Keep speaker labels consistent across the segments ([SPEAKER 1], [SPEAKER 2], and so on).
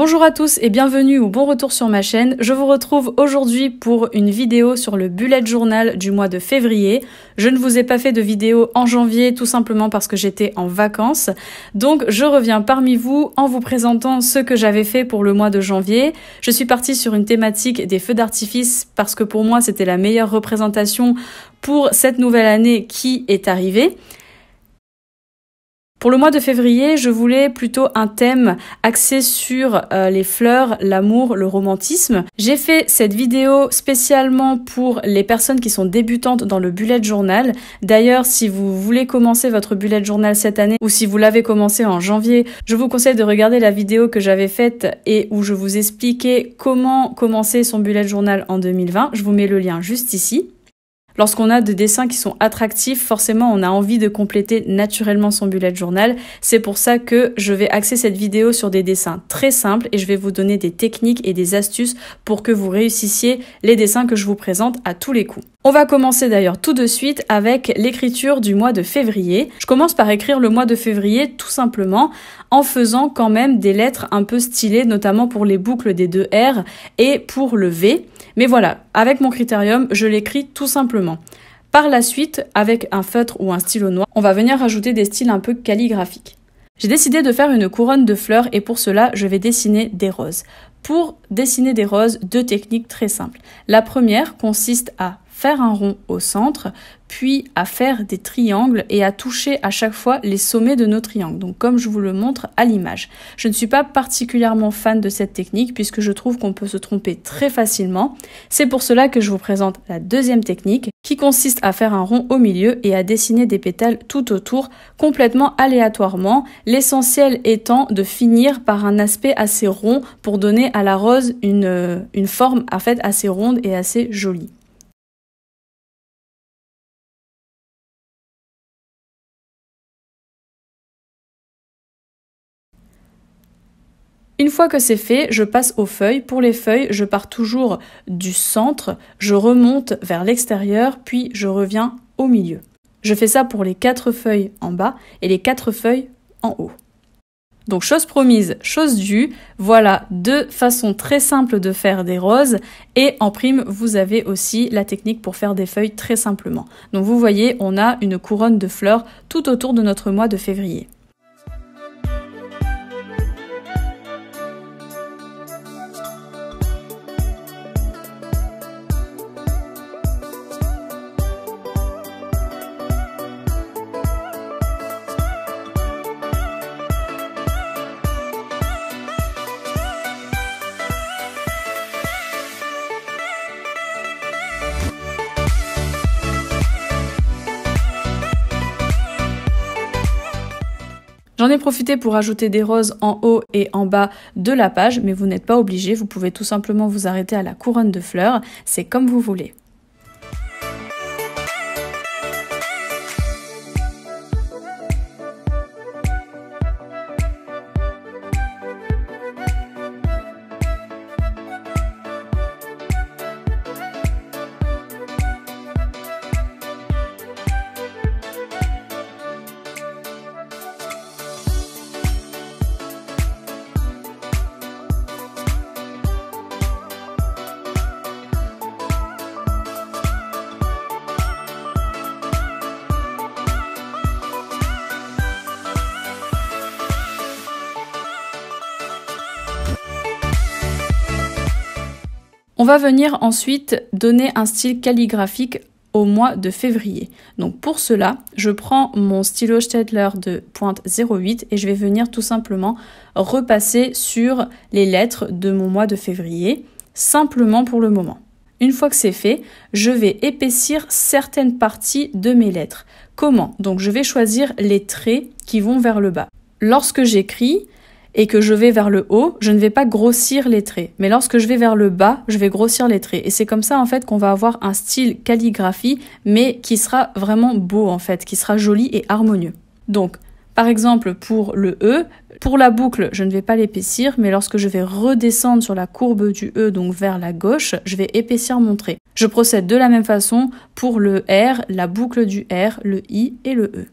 [SPEAKER 1] Bonjour à tous et bienvenue ou bon retour sur ma chaîne. Je vous retrouve aujourd'hui pour une vidéo sur le bullet journal du mois de février. Je ne vous ai pas fait de vidéo en janvier tout simplement parce que j'étais en vacances. Donc je reviens parmi vous en vous présentant ce que j'avais fait pour le mois de janvier. Je suis partie sur une thématique des feux d'artifice parce que pour moi c'était la meilleure représentation pour cette nouvelle année qui est arrivée. Pour le mois de février, je voulais plutôt un thème axé sur les fleurs, l'amour, le romantisme. J'ai fait cette vidéo spécialement pour les personnes qui sont débutantes dans le bullet journal. D'ailleurs, si vous voulez commencer votre bullet journal cette année ou si vous l'avez commencé en janvier, je vous conseille de regarder la vidéo que j'avais faite et où je vous expliquais comment commencer son bullet journal en 2020. Je vous mets le lien juste ici. Lorsqu'on a des dessins qui sont attractifs, forcément on a envie de compléter naturellement son bullet journal. C'est pour ça que je vais axer cette vidéo sur des dessins très simples et je vais vous donner des techniques et des astuces pour que vous réussissiez les dessins que je vous présente à tous les coups. On va commencer d'ailleurs tout de suite avec l'écriture du mois de février. Je commence par écrire le mois de février tout simplement en faisant quand même des lettres un peu stylées, notamment pour les boucles des deux R et pour le V. Mais voilà, avec mon critérium, je l'écris tout simplement. Par la suite, avec un feutre ou un stylo noir, on va venir rajouter des styles un peu calligraphiques. J'ai décidé de faire une couronne de fleurs et pour cela, je vais dessiner des roses. Pour dessiner des roses, deux techniques très simples. La première consiste à faire un rond au centre, puis à faire des triangles et à toucher à chaque fois les sommets de nos triangles, donc comme je vous le montre à l'image. Je ne suis pas particulièrement fan de cette technique puisque je trouve qu'on peut se tromper très facilement. C'est pour cela que je vous présente la deuxième technique qui consiste à faire un rond au milieu et à dessiner des pétales tout autour complètement aléatoirement, l'essentiel étant de finir par un aspect assez rond pour donner à la rose une forme en fait assez ronde et assez jolie. Une fois que c'est fait, je passe aux feuilles. Pour les feuilles, je pars toujours du centre, je remonte vers l'extérieur, puis je reviens au milieu. Je fais ça pour les 4 feuilles en bas et les 4 feuilles en haut. Donc chose promise, chose due, voilà deux façons très simples de faire des roses et en prime vous avez aussi la technique pour faire des feuilles très simplement. Donc vous voyez, on a une couronne de fleurs tout autour de notre mois de février. J'en ai profité pour ajouter des roses en haut et en bas de la page, mais vous n'êtes pas obligé, vous pouvez tout simplement vous arrêter à la couronne de fleurs, c'est comme vous voulez. On va venir ensuite donner un style calligraphique au mois de février. Donc pour cela, je prends mon stylo Staedtler de pointe 0,8 et je vais venir tout simplement repasser sur les lettres de mon mois de février, simplement pour le moment. Une fois que c'est fait, je vais épaissir certaines parties de mes lettres. Comment? Donc je vais choisir les traits qui vont vers le bas. Lorsque j'écris, et que je vais vers le haut, je ne vais pas grossir les traits. Mais lorsque je vais vers le bas, je vais grossir les traits. Et c'est comme ça en fait qu'on va avoir un style calligraphie, mais qui sera vraiment beau en fait, qui sera joli et harmonieux. Donc, par exemple pour le E, pour la boucle, je ne vais pas l'épaissir, mais lorsque je vais redescendre sur la courbe du E, donc vers la gauche, je vais épaissir mon trait. Je procède de la même façon pour le R, la boucle du R, le I et le E.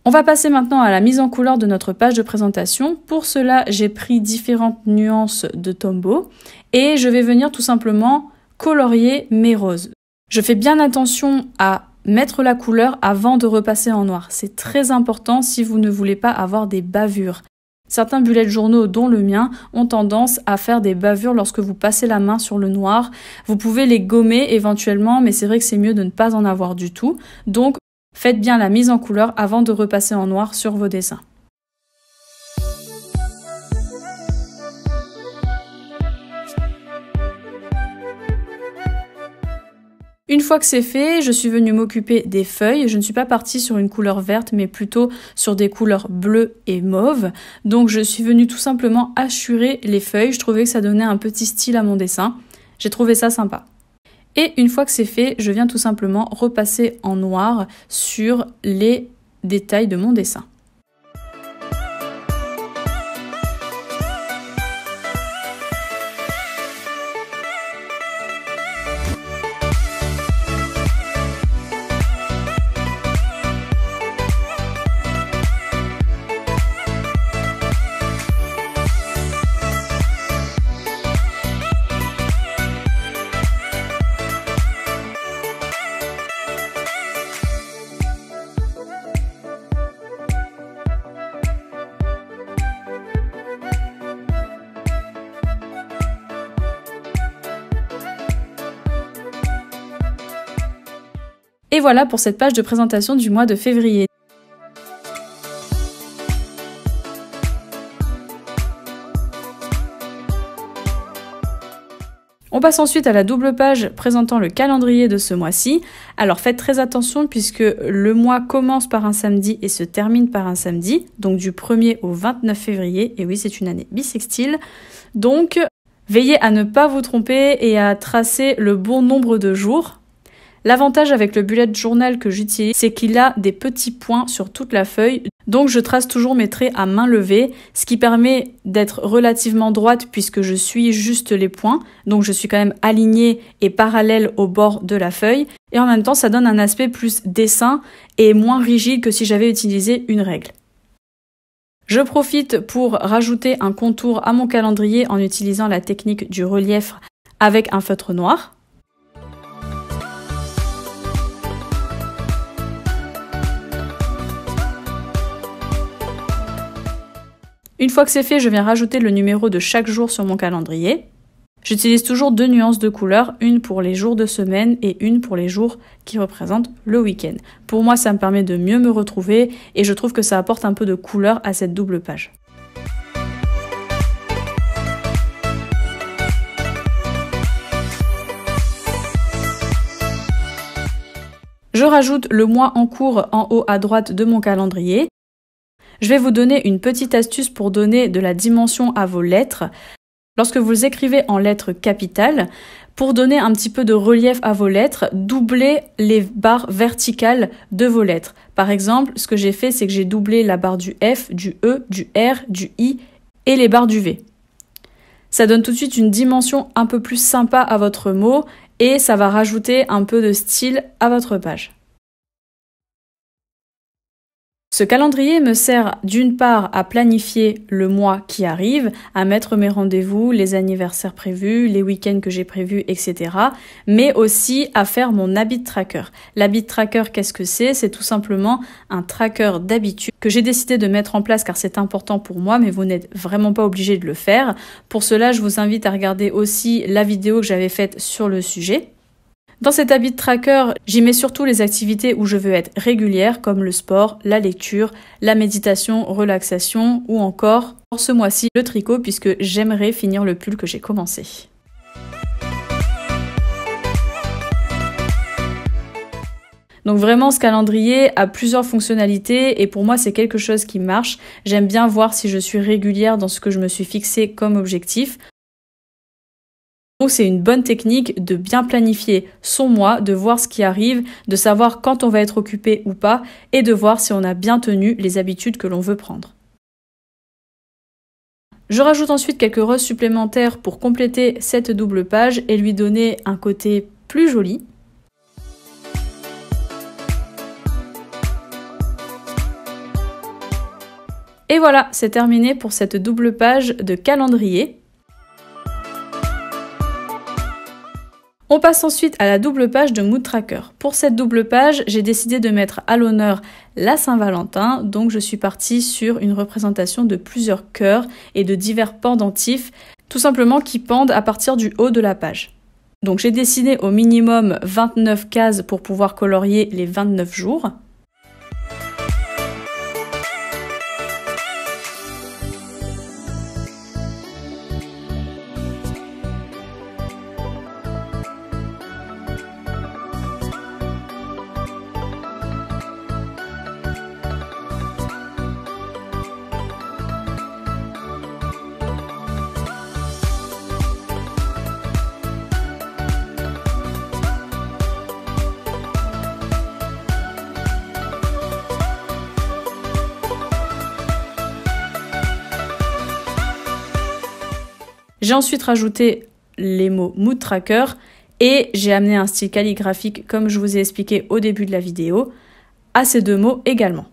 [SPEAKER 1] On va passer maintenant à la mise en couleur de notre page de présentation. Pour cela, j'ai pris différentes nuances de Tombow et je vais venir tout simplement colorier mes roses. Je fais bien attention à mettre la couleur avant de repasser en noir. C'est très important si vous ne voulez pas avoir des bavures. Certains bullets de journaux, dont le mien, ont tendance à faire des bavures lorsque vous passez la main sur le noir. Vous pouvez les gommer éventuellement, mais c'est vrai que c'est mieux de ne pas en avoir du tout. Donc, faites bien la mise en couleur avant de repasser en noir sur vos dessins. Une fois que c'est fait, je suis venue m'occuper des feuilles. Je ne suis pas partie sur une couleur verte, mais plutôt sur des couleurs bleues et mauves. Donc je suis venue tout simplement hachurer les feuilles. Je trouvais que ça donnait un petit style à mon dessin. J'ai trouvé ça sympa. Et une fois que c'est fait, je viens tout simplement repasser en noir sur les détails de mon dessin. Et voilà pour cette page de présentation du mois de février. On passe ensuite à la double page présentant le calendrier de ce mois-ci. Alors faites très attention puisque le mois commence par un samedi et se termine par un samedi, donc du 1er au 29 février. Et oui, c'est une année bissextile. Donc veillez à ne pas vous tromper et à tracer le bon nombre de jours. L'avantage avec le bullet journal que j'utilise, c'est qu'il a des petits points sur toute la feuille. Donc je trace toujours mes traits à main levée, ce qui permet d'être relativement droite puisque je suis juste les points. Donc je suis quand même alignée et parallèle au bord de la feuille. Et en même temps, ça donne un aspect plus dessin et moins rigide que si j'avais utilisé une règle. Je profite pour rajouter un contour à mon calendrier en utilisant la technique du relief avec un feutre noir. Une fois que c'est fait, je viens rajouter le numéro de chaque jour sur mon calendrier. J'utilise toujours 2 nuances de couleurs, une pour les jours de semaine et une pour les jours qui représentent le week-end. Pour moi, ça me permet de mieux me retrouver et je trouve que ça apporte un peu de couleur à cette double page. Je rajoute le mois en cours en haut à droite de mon calendrier. Je vais vous donner une petite astuce pour donner de la dimension à vos lettres. Lorsque vous écrivez en lettres capitales, pour donner un petit peu de relief à vos lettres, doublez les barres verticales de vos lettres. Par exemple, ce que j'ai fait, c'est que j'ai doublé la barre du F, du E, du R, du I et les barres du V. Ça donne tout de suite une dimension un peu plus sympa à votre mot et ça va rajouter un peu de style à votre page. Ce calendrier me sert d'une part à planifier le mois qui arrive, à mettre mes rendez-vous, les anniversaires prévus, les week-ends que j'ai prévus, etc. Mais aussi à faire mon habit tracker. L'habit tracker, qu'est-ce que c'est? C'est tout simplement un tracker d'habitude que j'ai décidé de mettre en place car c'est important pour moi, mais vous n'êtes vraiment pas obligé de le faire. Pour cela, je vous invite à regarder aussi la vidéo que j'avais faite sur le sujet. Dans cet habit tracker, j'y mets surtout les activités où je veux être régulière, comme le sport, la lecture, la méditation, relaxation ou encore, pour ce mois-ci, le tricot puisque j'aimerais finir le pull que j'ai commencé. Donc vraiment, ce calendrier a plusieurs fonctionnalités et pour moi, c'est quelque chose qui marche. J'aime bien voir si je suis régulière dans ce que je me suis fixé comme objectif. Donc c'est une bonne technique de bien planifier son mois, de voir ce qui arrive, de savoir quand on va être occupé ou pas et de voir si on a bien tenu les habitudes que l'on veut prendre. Je rajoute ensuite quelques roses supplémentaires pour compléter cette double page et lui donner un côté plus joli. Et voilà, c'est terminé pour cette double page de calendrier. On passe ensuite à la double page de Mood Tracker. Pour cette double page, j'ai décidé de mettre à l'honneur la Saint-Valentin, donc je suis partie sur une représentation de plusieurs cœurs et de divers pendentifs, tout simplement qui pendent à partir du haut de la page. Donc j'ai dessiné au minimum 29 cases pour pouvoir colorier les 29 jours. J'ai ensuite rajouté les mots Mood Tracker et j'ai amené un style calligraphique comme je vous ai expliqué au début de la vidéo à ces deux mots également.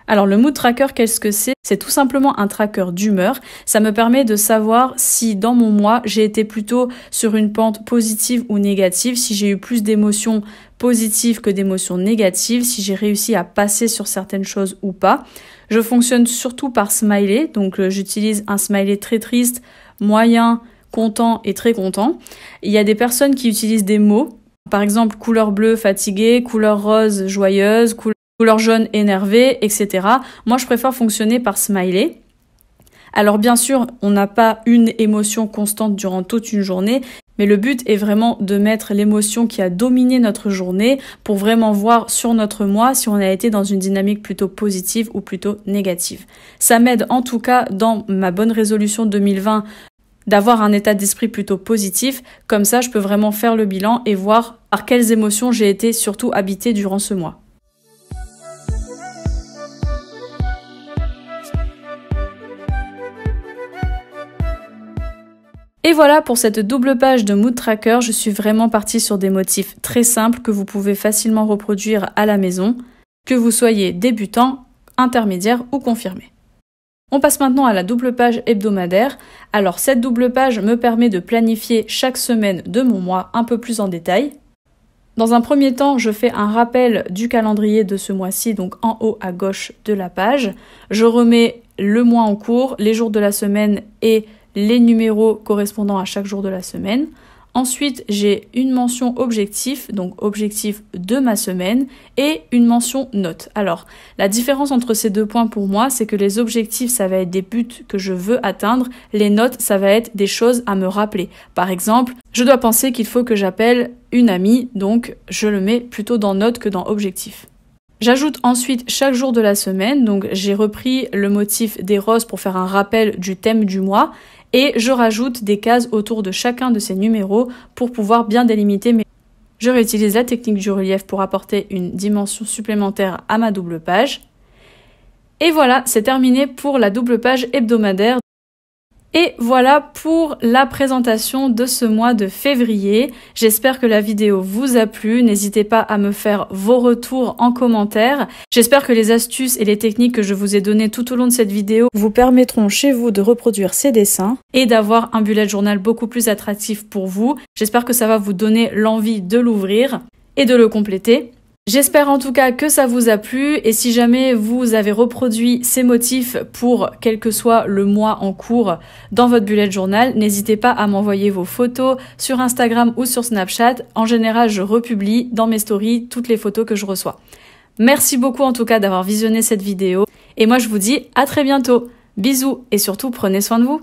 [SPEAKER 1] Alors le Mood Tracker, qu'est-ce que c'est? C'est tout simplement un tracker d'humeur. Ça me permet de savoir si dans mon mois, j'ai été plutôt sur une pente positive ou négative, si j'ai eu plus d'émotions positives que d'émotions négatives, si j'ai réussi à passer sur certaines choses ou pas. Je fonctionne surtout par smiley, donc j'utilise un smiley très triste, moyen, content et très content. Il y a des personnes qui utilisent des mots, par exemple couleur bleue fatiguée, couleur rose joyeuse, couleur jaune énervée, etc. Moi, je préfère fonctionner par smiley. Alors bien sûr, on n'a pas une émotion constante durant toute une journée, mais le but est vraiment de mettre l'émotion qui a dominé notre journée pour vraiment voir sur notre mois si on a été dans une dynamique plutôt positive ou plutôt négative. Ça m'aide en tout cas dans ma bonne résolution 2020 d'avoir un état d'esprit plutôt positif. Comme ça, je peux vraiment faire le bilan et voir par quelles émotions j'ai été surtout habitée durant ce mois. Et voilà pour cette double page de Mood Tracker, je suis vraiment partie sur des motifs très simples que vous pouvez facilement reproduire à la maison, que vous soyez débutant, intermédiaire ou confirmé. On passe maintenant à la double page hebdomadaire. Alors cette double page me permet de planifier chaque semaine de mon mois un peu plus en détail. Dans un premier temps, je fais un rappel du calendrier de ce mois-ci, donc en haut à gauche de la page. Je remets le mois en cours, les jours de la semaine et les numéros correspondant à chaque jour de la semaine. Ensuite, j'ai une mention objectif, donc objectif de ma semaine, et une mention note. Alors, la différence entre ces deux points pour moi, c'est que les objectifs, ça va être des buts que je veux atteindre. Les notes, ça va être des choses à me rappeler. Par exemple, je dois penser qu'il faut que j'appelle une amie, donc je le mets plutôt dans note que dans objectif. J'ajoute ensuite chaque jour de la semaine, donc j'ai repris le motif des roses pour faire un rappel du thème du mois et je rajoute des cases autour de chacun de ces numéros pour pouvoir bien délimiter mes... Je réutilise la technique du relief pour apporter une dimension supplémentaire à ma double page. Et voilà, c'est terminé pour la double page hebdomadaire. Et voilà pour la présentation de ce mois de février. J'espère que la vidéo vous a plu. N'hésitez pas à me faire vos retours en commentaire. J'espère que les astuces et les techniques que je vous ai données tout au long de cette vidéo vous permettront chez vous de reproduire ces dessins et d'avoir un bullet journal beaucoup plus attractif pour vous. J'espère que ça va vous donner l'envie de l'ouvrir et de le compléter. J'espère en tout cas que ça vous a plu et si jamais vous avez reproduit ces motifs pour quel que soit le mois en cours dans votre bullet journal, n'hésitez pas à m'envoyer vos photos sur Instagram ou sur Snapchat. En général, je republie dans mes stories toutes les photos que je reçois. Merci beaucoup en tout cas d'avoir visionné cette vidéo et moi je vous dis à très bientôt. Bisous et surtout prenez soin de vous.